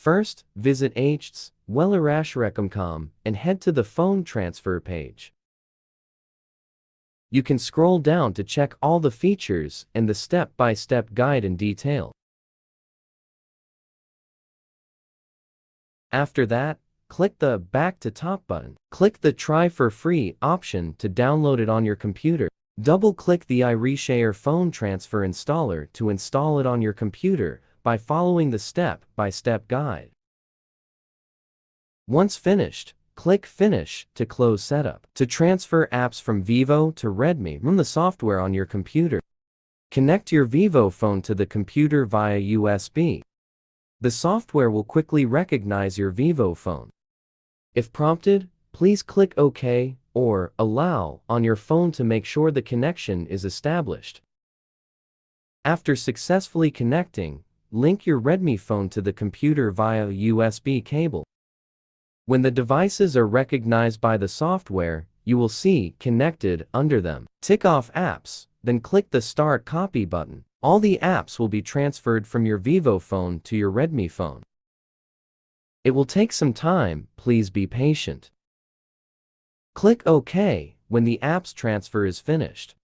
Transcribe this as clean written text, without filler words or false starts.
First, visit iReaShare.com and head to the phone transfer page. You can scroll down to check all the features and the step-by-step guide in detail. After that, click the Back to Top button. Click the Try for Free option to download it on your computer. Double-click the iReaShare phone transfer installer to install it on your computer by following the step-by-step guide. Once finished, click Finish to close setup. To transfer apps from Vivo to Redmi, run the software on your computer. Connect your Vivo phone to the computer via USB. The software will quickly recognize your Vivo phone. If prompted, please click OK or Allow on your phone to make sure the connection is established. After successfully connecting, link your Redmi phone to the computer via USB cable. When the devices are recognized by the software, you will see Connected under them. Tick off apps, then click the Start Copy button. All the apps will be transferred from your Vivo phone to your Redmi phone. It will take some time, please be patient. Click OK when the apps transfer is finished.